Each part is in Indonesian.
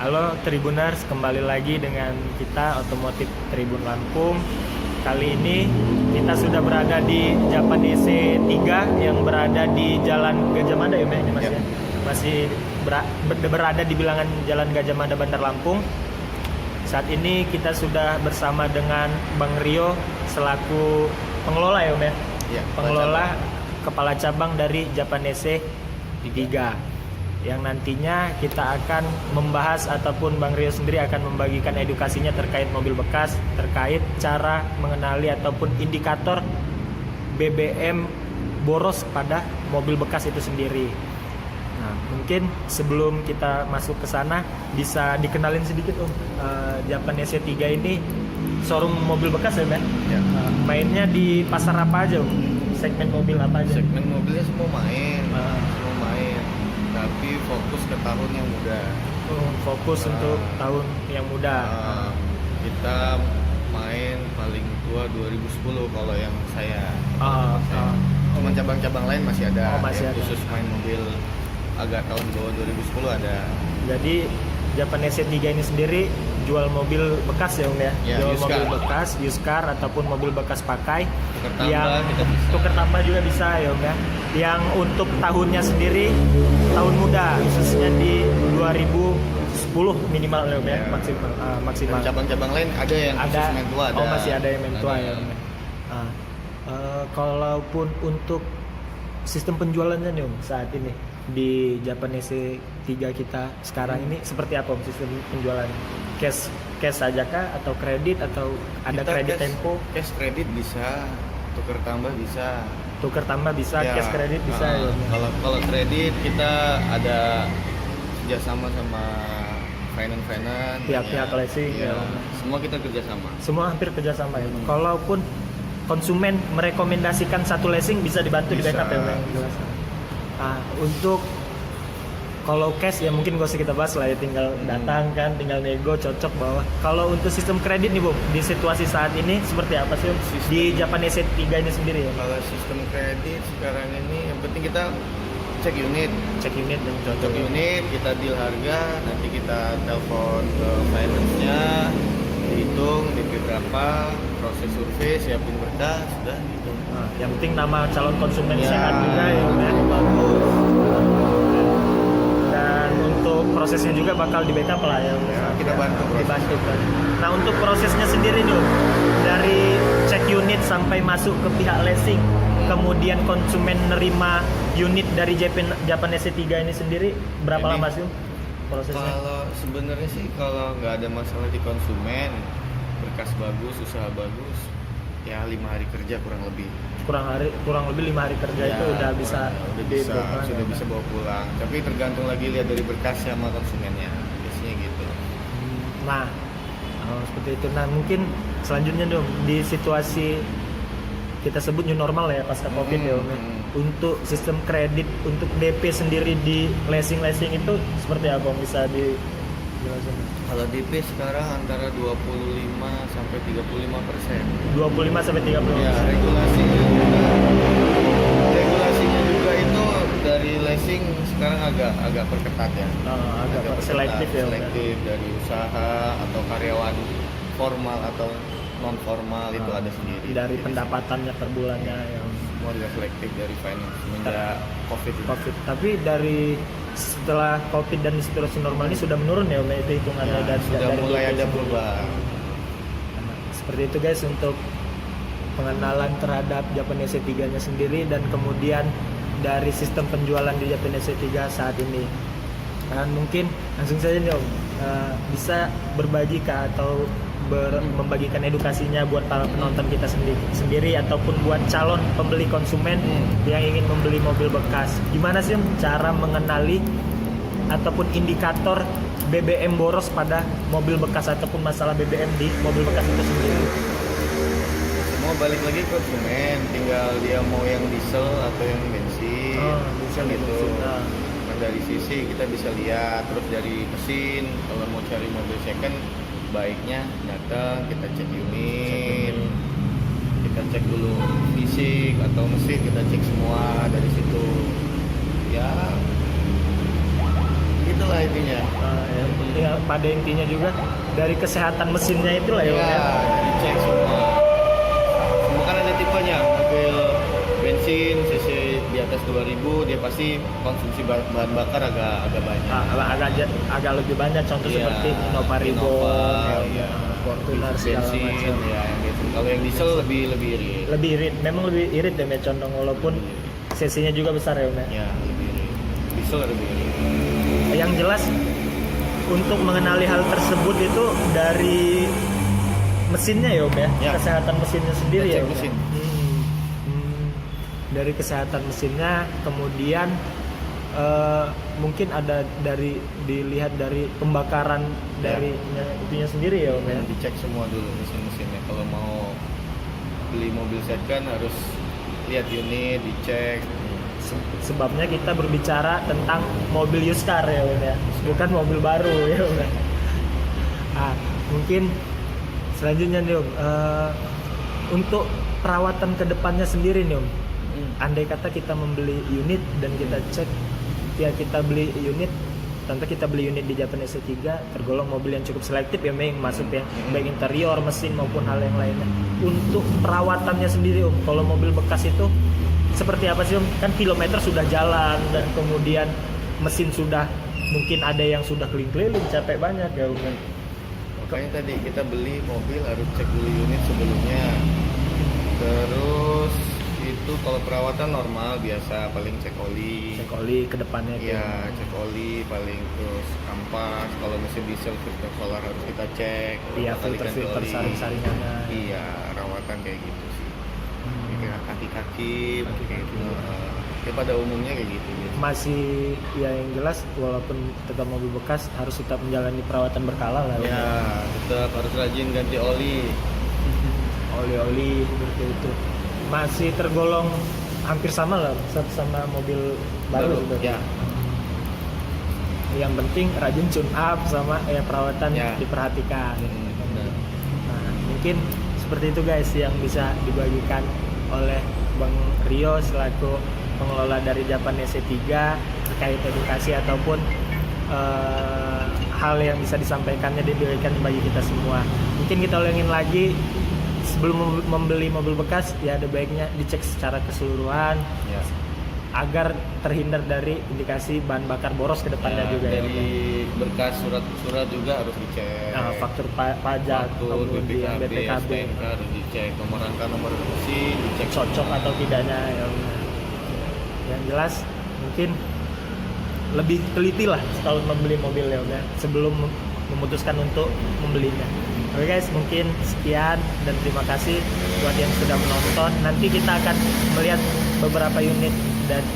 Halo Tribuners, kembali lagi dengan kita Otomotif Tribun Lampung. Kali ini kita sudah berada di Japan DC 3 yang berada di Jalan Gajah Mada ya Mas ya? Masih berada di bilangan Jalan Gajah Mada Bandar Lampung. Saat ini kita sudah bersama dengan Bang Rio selaku pengelola ya Om ya? Ya, pengelola kepala cabang dari Japan DC 3 yang nantinya kita akan membahas ataupun Bang Rio sendiri akan membagikan edukasinya terkait mobil bekas, terkait cara mengenali ataupun indikator BBM boros pada mobil bekas itu sendiri. Nah, mungkin sebelum kita masuk ke sana bisa dikenalin sedikit Om. Japan DC3 ini showroom mobil bekas ya, Mbak? Ya. Mainnya di pasar apa aja Om? Segmen mobil apa aja? Segmen mobilnya semua main, tapi fokus ke tahun yang muda. Fokus untuk tahun yang muda. Kita main paling tua 2010 kalau yang saya. Cuma cabang-cabang lain masih ada. Masih ada. Khusus main mobil agak tahun bawah 2010 ada. Jadi Japan DC3 ini sendiri jual mobil bekas ya Om ya? Ya, Jual used mobil car. bekas, used car ataupun mobil bekas pakai. Tuker tambah Yang kita bisa. tuker tambah juga bisa ya Om ya. Yang untuk tahunnya sendiri tahun muda, khususnya di 2010 minimal ya Om ya, Ya. maksimal. Dan cabang-cabang lain ada yang khusus main tua ada. Oh masih ada yang main tua Ada. ya Om ya. Kalaupun untuk sistem penjualannya nih Om saat ini di Japan DC3 kita sekarang ini seperti apa Om sistem penjualan? Cash saja kah atau kredit atau ada Kita kredit cash- tempo? Cash kredit bisa, tuker tambah bisa. Tuker tambah bisa, Ya, cash kredit bisa ya Om ya? Kalau kredit kita ada kerjasama sama finance Pihak-pihak leasing, ya. ya. Semua kita kerjasama. Semua hampir kerjasama ya. Kalaupun konsumen merekomendasikan satu leasing bisa dibantu di Bisa. backup ya Bang? Jelas. Untuk kalau cash ya mungkin gak usah kita bahas lah ya, tinggal datang kan, tinggal nego cocok bahwa. Kalau untuk sistem kredit nih Bung, di situasi saat ini seperti apa sih Om? Di Japan DC3 ini sendiri ya? Kalau sistem kredit sekarang ini yang penting kita cek unit, Cek unit dan cocok unit, kita deal harga, nanti kita telepon ke finance-nya, dihitung DP berapa, proses survei, siapin berkas, sudah gitu. Yang penting nama calon konsumen Ya, sehat juga ya Om ya? bagus. Dan untuk prosesnya juga bakal di backup lah ya Om. Ya, kita bantu proses. Dibantu kan. Nah untuk prosesnya sendiri nih Om, dari cek unit sampai masuk ke pihak leasing, kemudian konsumen nerima unit dari Japan DC3 ini sendiri berapa Ini- lama sih Om, prosesnya? Kalau sebenarnya sih kalau nggak ada masalah di konsumen, berkas bagus, usaha bagus, ya 5 hari kerja kurang lebih. kurang lebih 5 hari kerja Ya, itu udah bisa udah bisa, dibawa, sudah ya. bisa bawa pulang. Tapi tergantung lagi lihat dari berkasnya sama konsumennya, biasanya gitu. Nah, seperti itu. Nah, mungkin selanjutnya dong di situasi kita sebut new normal ya pasca Covid ya Om ya. Untuk sistem kredit untuk DP sendiri di leasing itu seperti apa Om, bisa dijelasin? Kalau DP sekarang antara 25 sampai 35%. 25 sampai 30%. Ya, regulasinya juga itu dari leasing sekarang agak perketat ya. Agak perketat, selektif ya Om ya. selektif dari usaha atau karyawan formal atau non formal itu ada sendiri. Dari Jadi pendapatannya per bulannya ya Om. semua juga selektif dari finance semenjak COVID ini. Covid. Tapi dari setelah Covid dan situasi normal ini sudah menurun ya Om ya, itu hitungannya Ya, dan sudah dari mulai DP ada sendiri. perubahan. Seperti itu guys untuk pengenalan terhadap Japan DC3 nya sendiri dan kemudian dari sistem penjualan di Japan DC3 saat ini. Dan mungkin langsung saja nih Om, bisa berbagi kah atau membagikan edukasinya buat para penonton kita sendiri ataupun buat calon pembeli konsumen yang ingin membeli mobil bekas. Gimana sih Om cara mengenali ataupun indikator BBM boros pada mobil bekas ataupun masalah BBM di mobil bekas itu sendiri? Semua balik lagi ke konsumen, tinggal dia mau yang diesel atau yang bensin. Diesel, Kan gitu. bensin. Nah, dari sisi kita bisa lihat, terus dari mesin kalau mau cari mobil second baiknya datang kita cek unit, kita cek dulu fisik atau mesin, kita cek semua dari situ ya. itulah intinya. Ya, pada intinya juga dari kesehatan mesinnya itulah ya. Ya, dicek semua. Semua kan ada tipenya. Mobil bensin cc di atas 2000 dia pasti konsumsi bahan bakar agak banyak. Agak lebih banyak, contoh Iya, seperti Innova Rivo, iya. Fortuner segala bensin macam. ya yang gitu. Kalau yang diesel lebih irit. Lebih irit, memang lebih irit ya Om, condong, walaupun cc-nya juga besar ya Om. Ya, lebih irit. Diesel lebih irit. Yang jelas untuk mengenali hal tersebut itu dari mesinnya ya Om ya, Ya. kesehatan mesinnya sendiri Kita ya cek Om. mesin. Dari kesehatan mesinnya, kemudian mungkin ada dilihat dari pembakaran dari itunya sendiri ya Om ya. Dicek semua dulu mesin-mesinnya. Kalau mau beli mobil second harus lihat unit, dicek. Sebabnya kita berbicara tentang mobil used car ya Om ya, bukan mobil baru ya Om. Mungkin selanjutnya nih Om, untuk perawatan kedepannya sendiri nih Om. Andai kata kita membeli unit dan kita cek, ya kita beli unit, tentu kita beli unit di Japan SC3 tergolong mobil yang cukup selektif ya Meng, masuk ya, baik interior, mesin maupun hal yang lainnya. Untuk perawatannya sendiri Om, kalau mobil bekas itu seperti apa sih Om? Kan kilometer sudah jalan dan kemudian mesin sudah, mungkin ada yang sudah keliling-keliling, capek banyak ya Om. Makanya tadi kita beli mobil harus cek dulu unit sebelumnya. Terus itu kalau perawatan normal biasa, paling cek oli. Cek oli ke depannya Iya, cek oli paling, terus kampas. Kalau mesin diesel filter solar harus kita cek. Iya, Kita kalikan filter oli. saring-saringannya. Iya, rawatan kayak gitu sih. Kayak kaki-kaki, kayak gitu. Ya pada umumnya kayak gitu. Masih ya yang jelas, walaupun tetap mobil bekas harus tetap menjalani perawatan berkala lah Ya, tetap harus rajin ganti oli. oli seperti itu. Masih tergolong hampir sama lah sama mobil baru sebenarnya. Ya. Yang penting rajin tune up sama perawatan Ya. diperhatikan. Benar. Nah, mungkin seperti itu guys yang bisa dibagikan oleh Bang Rio selaku pengelola dari Japan SC3 terkait edukasi ataupun hal yang bisa disampaikannya diberikan bagi kita semua. Mungkin kita ulangin lagi, sebelum membeli mobil bekas ya ada baiknya dicek secara keseluruhan Ya. agar terhindar dari indikasi bahan bakar boros ke depannya juga dari berkas surat-surat juga harus dicek. faktur pajak, Faktur, kemudian BPKB, STNK harus dicek, nomor rangka, nomor mesin dicek cocok atau tidaknya ya. Yang jelas mungkin lebih teliti lah kalau membeli mobil ya sebelum memutuskan untuk membelinya. Oke guys, mungkin sekian dan terima kasih buat yang sudah menonton. Nanti kita akan melihat beberapa unit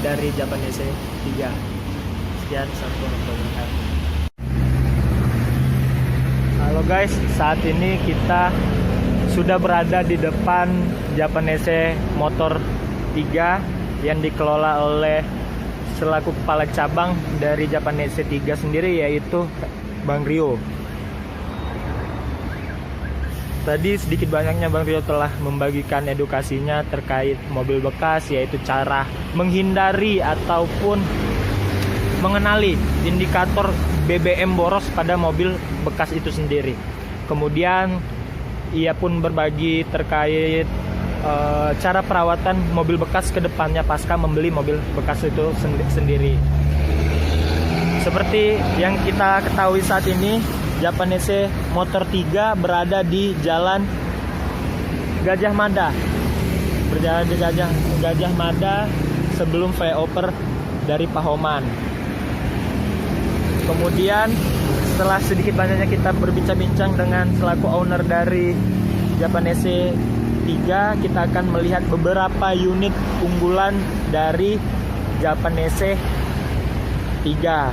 dari Japan SC3. Sekian, assalamualaikum. Halo guys, saat ini kita sudah berada di depan Japan SC Motor 3 yang dikelola oleh selaku kepala cabang dari Japan SC3 sendiri, yaitu Bang Rio. Tadi sedikit banyaknya Bang Rio telah membagikan edukasinya terkait mobil bekas, yaitu cara menghindari ataupun mengenali indikator BBM boros pada mobil bekas itu sendiri. Kemudian ia pun berbagi terkait cara perawatan mobil bekas ke depannya pasca membeli mobil bekas itu sendiri. Seperti yang kita ketahui saat ini, Japan SC Motor 3 berada di Jalan Gajah Mada. Berjalan di Gajah Mada sebelum flyover dari Pahoman. Kemudian setelah sedikit banyaknya kita berbincang-bincang dengan selaku owner dari Japan SC 3, kita akan melihat beberapa unit unggulan dari Japan SC 3.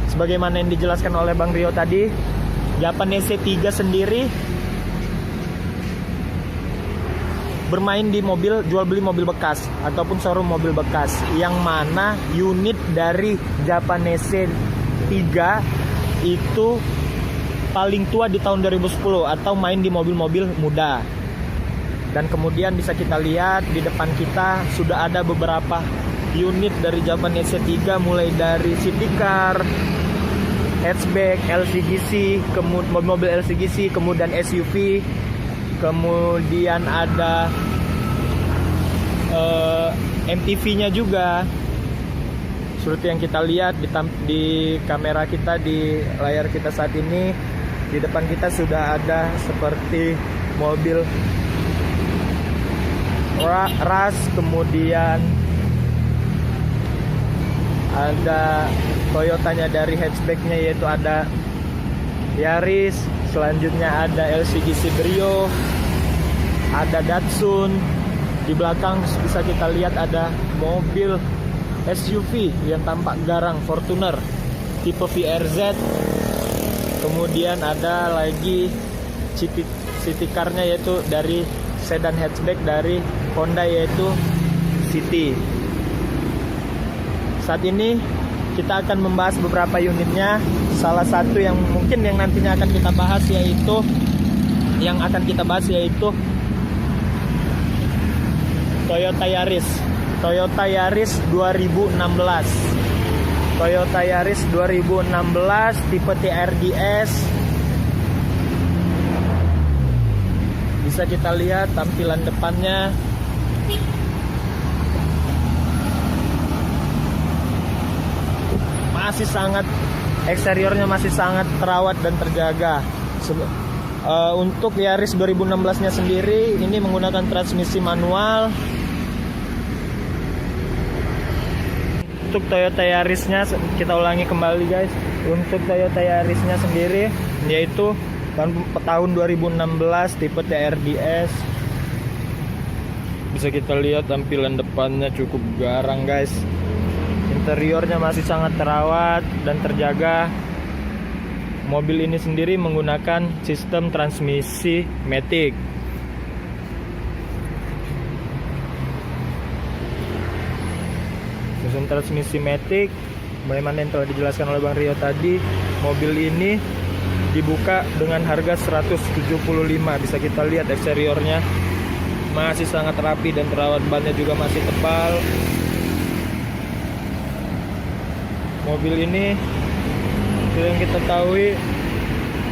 Sebagaimana yang dijelaskan oleh Bang Rio tadi, Japan SC3 sendiri bermain di mobil jual beli mobil bekas ataupun showroom mobil bekas, yang mana unit dari Japan SC3 itu paling tua di tahun 2010 atau main di mobil-mobil muda. Dan kemudian bisa kita lihat di depan kita sudah ada beberapa unit dari Japan SC3, mulai dari city car, hatchback, LCGC, mobil LCGC, kemudian SUV, kemudian ada MPV-nya juga. Seperti yang kita lihat di kamera kita, di layar kita saat ini, di depan kita sudah ada seperti mobil RAS, kemudian ada Toyotanya dari hatchbacknya, yaitu ada Yaris, selanjutnya ada LCGC Brio, ada Datsun. Di belakang bisa kita lihat ada mobil SUV yang tampak garang, Fortuner tipe VRZ. Kemudian ada lagi city car-nya, yaitu dari sedan hatchback dari Honda, yaitu City. Saat ini kita akan membahas beberapa unitnya. Salah satu yang mungkin yang nantinya akan kita bahas yaitu Toyota Yaris. Toyota Yaris 2016. Toyota Yaris 2016 tipe TRDS. Bisa kita lihat tampilan depannya. Masih sangat, eksteriornya masih sangat terawat dan terjaga. Untuk Yaris 2016-nya sendiri ini menggunakan transmisi manual. Untuk Toyota Yarisnya, kita ulangi kembali guys. Untuk Toyota Yarisnya sendiri yaitu tahun 2016 tipe TRDS. Bisa kita lihat tampilan depannya cukup garang guys. Interiornya masih sangat terawat dan terjaga. Mobil ini sendiri menggunakan sistem transmisi matic. Sistem transmisi matic, bagaimana yang telah dijelaskan oleh Bang Rio tadi, mobil ini dibuka dengan harga 175. Bisa kita lihat eksteriornya masih sangat rapi dan terawat, bannya juga masih tebal. Mobil ini yang kita ketahui,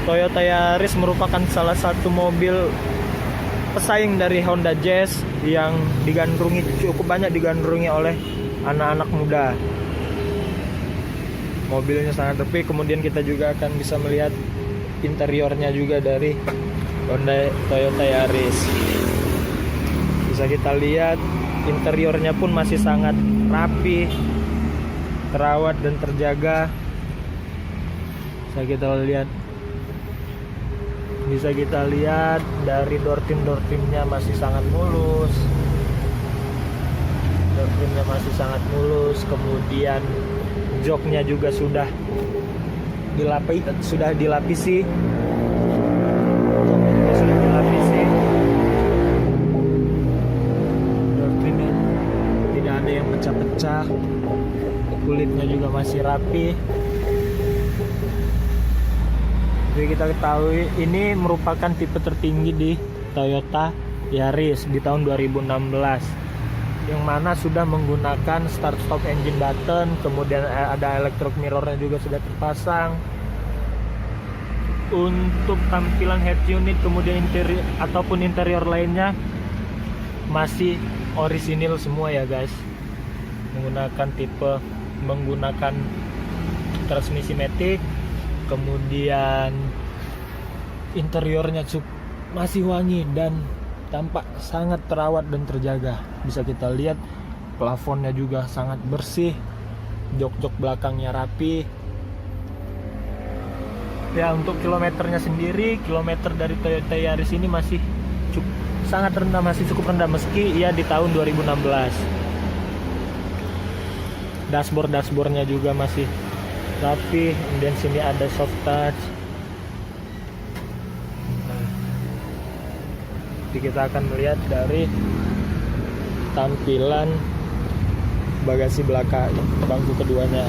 Toyota Yaris merupakan salah satu mobil pesaing dari Honda Jazz yang cukup banyak digandrungi oleh anak-anak muda. Mobilnya sangat rapi. Kemudian kita juga akan bisa melihat interiornya juga dari Toyota Yaris. Bisa kita lihat interiornya pun masih sangat rapi, terawat dan terjaga. Bisa kita lihat dari door trim-nya masih sangat mulus. Door trimnya masih sangat mulus. Kemudian joknya juga sudah dilapisi. Door trimnya tidak ada yang pecah-pecah. Kulitnya juga masih rapi. Jadi kita ketahui ini merupakan tipe tertinggi di Toyota Yaris di tahun 2016, yang mana sudah menggunakan start stop engine button, kemudian ada electric mirrornya juga sudah terpasang. Untuk tampilan head unit kemudian interior lainnya masih orisinil semua ya guys, menggunakan transmisi matic. Kemudian interiornya masih wangi dan tampak sangat terawat dan terjaga. Bisa kita lihat plafonnya juga sangat bersih, jok-jok belakangnya rapi. Ya, untuk kilometernya sendiri, kilometer dari Toyota Yaris ini masih sangat rendah, masih cukup rendah meski ia di tahun 2016. Dashboardnya juga masih rapi. Kemudian sini ada soft touch. Jadi kita akan melihat dari tampilan bagasi belakang bangku keduanya.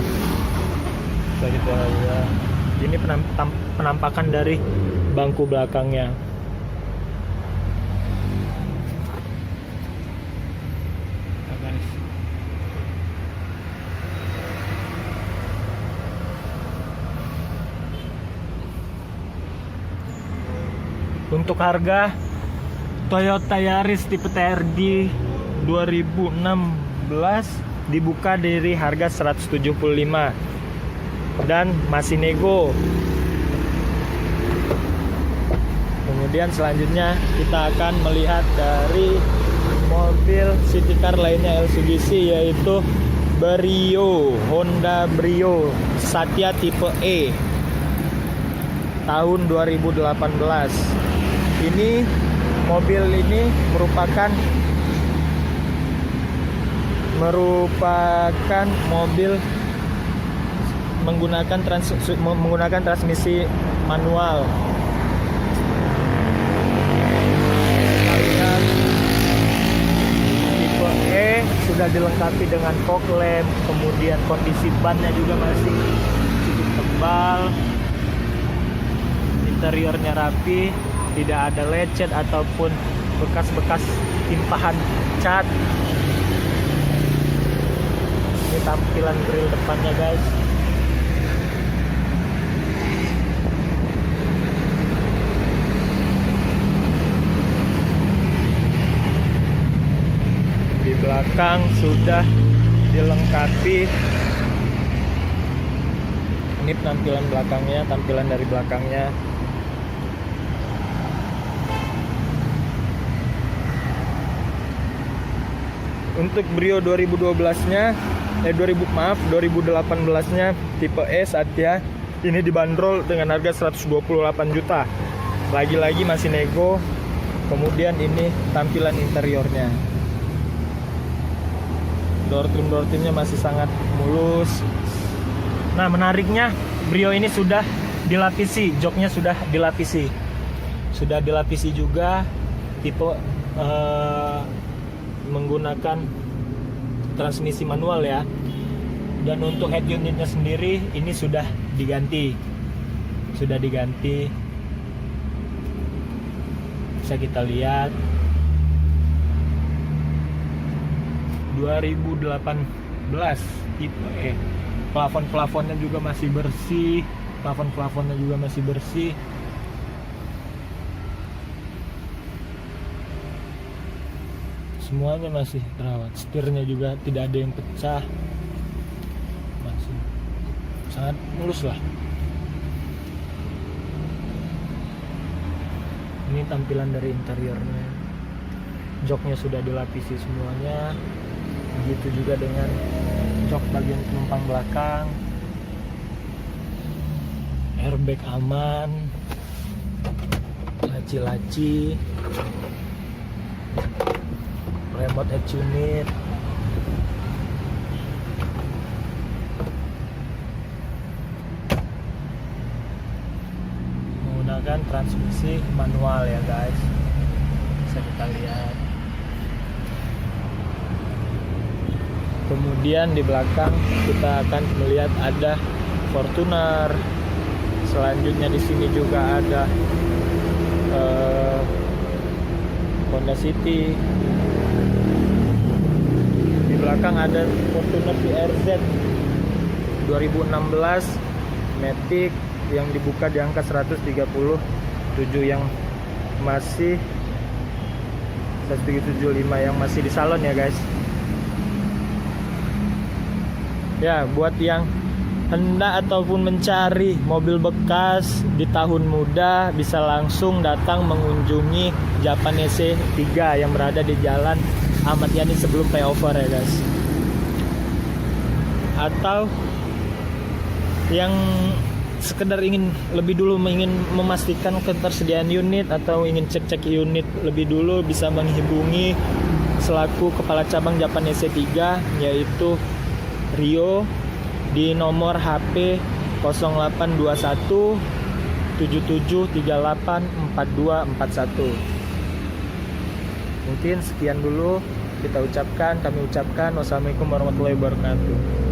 Jadi ini penampakan dari bangku belakangnya. Untuk harga Toyota Yaris tipe TRD 2016 dibuka dari harga 175 dan masih nego. Kemudian selanjutnya kita akan melihat dari mobil city car lainnya Mitsubishi, yaitu Brio, Honda Brio Satya tipe E tahun 2018. Ini mobil ini merupakan mobil menggunakan transmisi manual. Tipe E sudah dilengkapi dengan fog lamp, kemudian kondisi bannya juga masih cukup tebal, interiornya rapi, tidak ada lecet ataupun bekas-bekas timpahan cat. Ini tampilan grill depannya, guys. Di belakang sudah dilengkapi. Ini tampilan belakangnya, tampilan dari belakangnya. Untuk Brio 2012-nya 2018-nya tipe E Satya ini dibanderol dengan harga 128 juta. Lagi-lagi masih nego. Kemudian ini tampilan interiornya. Door trim-nya masih sangat mulus. Nah, menariknya Brio ini sudah dilapisi, joknya sudah dilapisi. Sudah dilapisi juga, tipe menggunakan transmisi manual ya. Dan untuk head unitnya sendiri ini sudah diganti. Bisa kita lihat 2018 tipe E. Plafon-plafonnya juga masih bersih. Semuanya masih terawat. Setirnya juga tidak ada yang pecah. Masih sangat mulus lah. Ini tampilan dari interiornya. Joknya sudah dilapisi semuanya. Begitu juga dengan jok bagian penumpang belakang. Airbag aman. Laci-laci. Remote head unit. Menggunakan transmisi manual ya guys. Bisa kita lihat. Kemudian di belakang kita akan melihat ada Fortuner. Selanjutnya di sini juga ada Honda City. Di belakang ada Fortuner VRZ 2016 Matic yang dibuka di angka 137 yang masih 175 yang masih di salon ya guys. Ya, buat yang hendak ataupun mencari mobil bekas di tahun muda bisa langsung datang mengunjungi Japan EC3 yang berada di Jalan Ahmad Yani sebelum flyover ya guys. Atau yang sekedar ingin lebih dulu memastikan ketersediaan unit atau ingin cek-cek unit lebih dulu bisa menghubungi selaku kepala cabang Japan EC3 yaitu Rio di nomor HP 0821 7738 4241. Mungkin sekian dulu kami ucapkan. Wassalamualaikum warahmatullahi wabarakatuh.